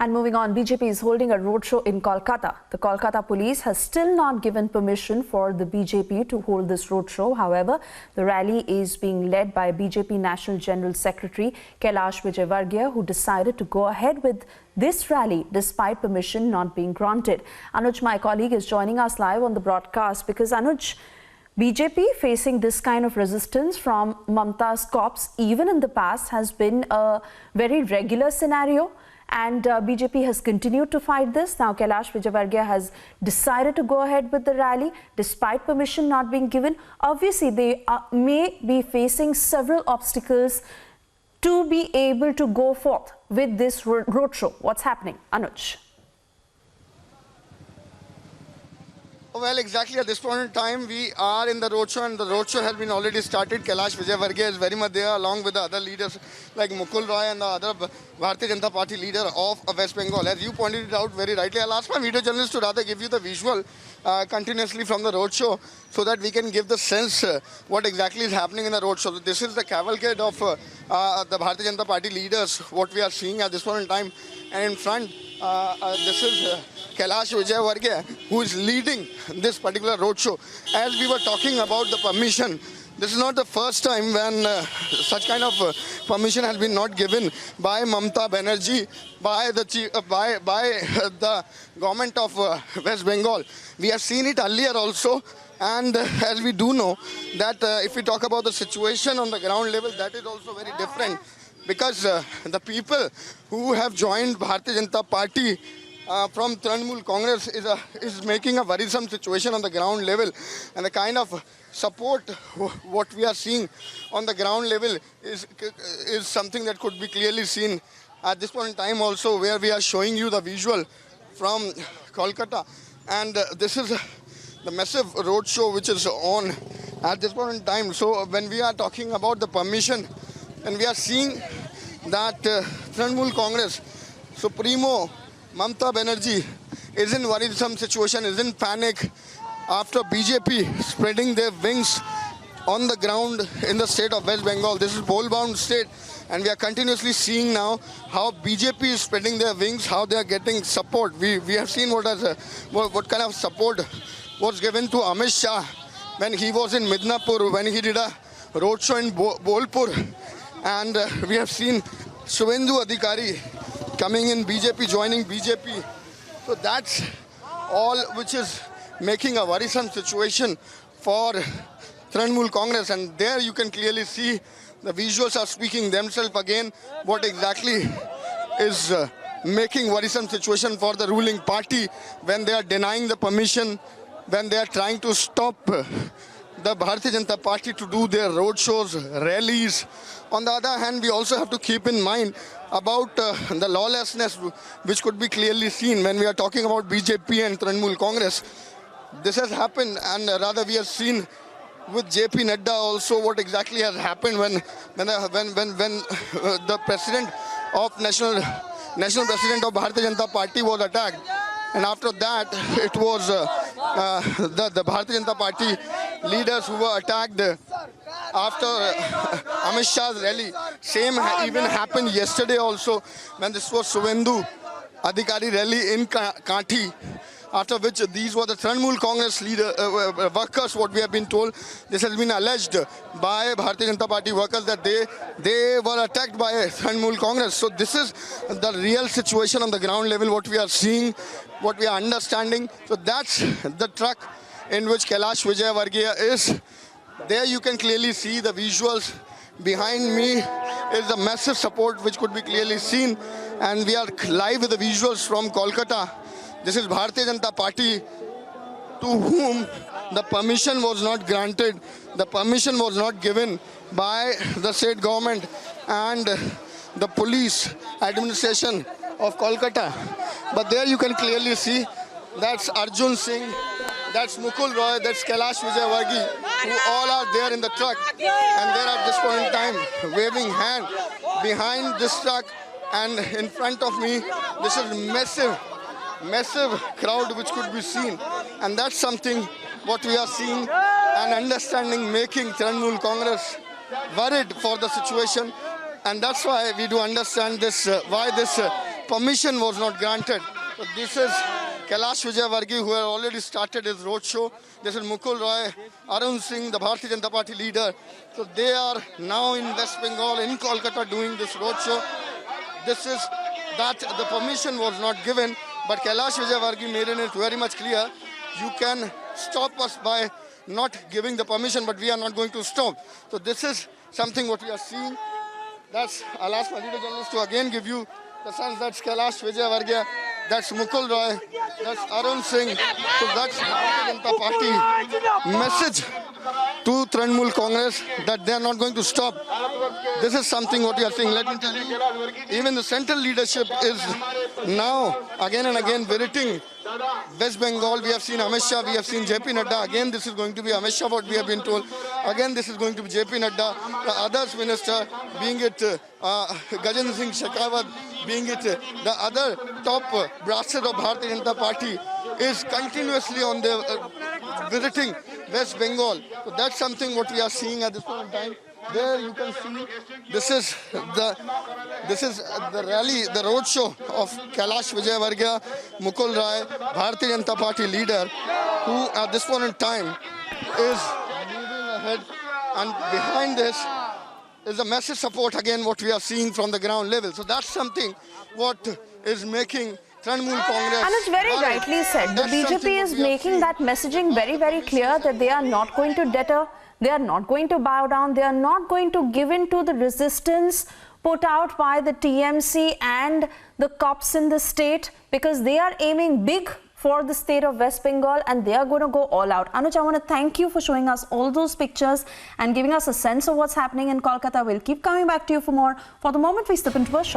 And moving on, BJP is holding a roadshow in Kolkata. The Kolkata police has still not given permission for the BJP to hold this roadshow. However, the rally is being led by BJP National General Secretary Kailash Vijayvargiya, who decided to go ahead with this rally despite permission not being granted. Anuj, my colleague, is joining us live on the broadcast because, Anuj, BJP facing this kind of resistance from Mamta's cops even in the past has been a very regular scenario. And BJP has continued to fight this. Now Kailash Vijayvargiya has decided to go ahead with the rally despite permission not being given. Obviously, they may be facing several obstacles to be able to go forth with this roadshow. What's happening, Anuj? Well, exactly at this point in time, we are in the roadshow and the roadshow has been already started. Kailash Vijayvargiya is very much there along with the other leaders like Mukul Roy and the other Bharatiya Janata Party leader of West Bengal. As you pointed it out very rightly, I'll ask my video journalist to rather give you the visual continuously from the roadshow so that we can give the sense what exactly is happening in the roadshow. So this is the cavalcade of the Bharatiya Janata Party leaders, what we are seeing at this point in time. And in front, this is Kailash Vijayvargiya, who is leading this particular roadshow. As we were talking about the permission, this is not the first time when such kind of permission has been not given by Mamta Banerjee, by the government of West Bengal. We have seen it earlier also. And as we do know that if we talk about the situation on the ground level, that is also very different. Because the people who have joined Bharatiya Janata Party from Trinamool Congress is making a worrisome situation on the ground level, and the kind of support what we are seeing on the ground level is something that could be clearly seen at this point in time also, where we are showing you the visual from Kolkata. And this is the massive road show which is on at this point in time. So when we are talking about the permission, and we are seeing that Trinamool Congress Supremo Mamta Banerjee is in worrisome situation, is in panic after BJP spreading their wings on the ground in the state of West Bengal. This is ball-bound state, and we are continuously seeing now how BJP is spreading their wings, how they are getting support. We have seen what kind of support was given to Amit Shah when he was in Midnapur, when he did a roadshow in Bolpur. And we have seen Suvendu Adhikari coming in BJP, joining BJP. So that's all which is making a worrisome situation for Trinamool Congress. And there you can clearly see the visuals are speaking themselves again, what exactly is making worrisome situation for the ruling party when they are denying the permission, when they are trying to stop the Bharatiya Janata Party to do their road shows, rallies. On the other hand, we also have to keep in mind about the lawlessness which could be clearly seen when we are talking about BJP and Trinamool Congress. This has happened, and rather we have seen with JP Nadda also what exactly has happened when the president of national president of Bharatiya Janata Party was attacked. And after that, it was the Bharatiya Janata Party leaders who were attacked after Amit Shah's rally. Same even happened yesterday also when this was Suvendu Adhikari rally in Kathi. After which these were the Trinamool Congress workers, what we have been told. This has been alleged by Bharatiya Janata Party workers that they were attacked by Trinamool Congress. So this is the real situation on the ground level, what we are seeing, what we are understanding. So that's the truck in which Kailash Vijayvargiya is. There you can clearly see the visuals. Behind me is the massive support which could be clearly seen. And we are live with the visuals from Kolkata. This is Bharatiya Janata Party, to whom the permission was not granted. The permission was not given by the state government and the police administration of Kolkata. But there you can clearly see that's Arjun Singh, that's Mukul Roy, that's Kailash Vijayvargiya, who all are there in the truck. And they're at this point in time waving hand behind this truck. And in front of me, this is massive crowd which could be seen, and that's something what we are seeing and understanding, making Trinamool Congress worried for the situation. And that's why we do understand this, why this permission was not granted. So this is Kailash Vijayavargiya, who had already started his roadshow. This is Mukul Roy, Arun Singh, the Bharatiya Janata Party leader. So they are now in West Bengal, in Kolkata, doing this roadshow. This is that the permission was not given, but Kailash Vijayavargiya made it very much clear. You can stop us by not giving the permission, but we are not going to stop. So this is something what we are seeing. I'll ask my leader journalist to again give you the sense. That's Kailash Vijayavargiya, that's Mukul Roy, that's Arun Singh. So that's Bharatiya Janata Party message to Trinamool Congress that they are not going to stop. This is something what we are seeing. Let me tell you, even the central leadership is now again and again visiting West Bengal. We have seen Amit Shah, we have seen JP Nadda. Again, this is going to be Amit Shah, what we have been told. Again, this is going to be JP Nadda. The others minister, being it Gajendra Singh Shekhawat, being it the other top brasses of Bharatiya Janata Party, is continuously on the visiting West Bengal. So that's something what we are seeing at this point in time. There you can see this is the rally, the roadshow of Kailash Vijayavargiya, Mukul Roy, Bharatiya Janata Party leader, who at this point in time is moving ahead, and behind this is a massive support again what we are seeing from the ground level. So that's something what is making Trinamool Congress. And it's very rightly said. The BJP is making that messaging very, very clear that they are not going to deter, they are not going to bow down, they are not going to give in to the resistance put out by the TMC and the cops in the state, because they are aiming big for the state of West Bengal and they are going to go all out. Anuj, I want to thank you for showing us all those pictures and giving us a sense of what's happening in Kolkata. We'll keep coming back to you for more. For the moment, we step into a short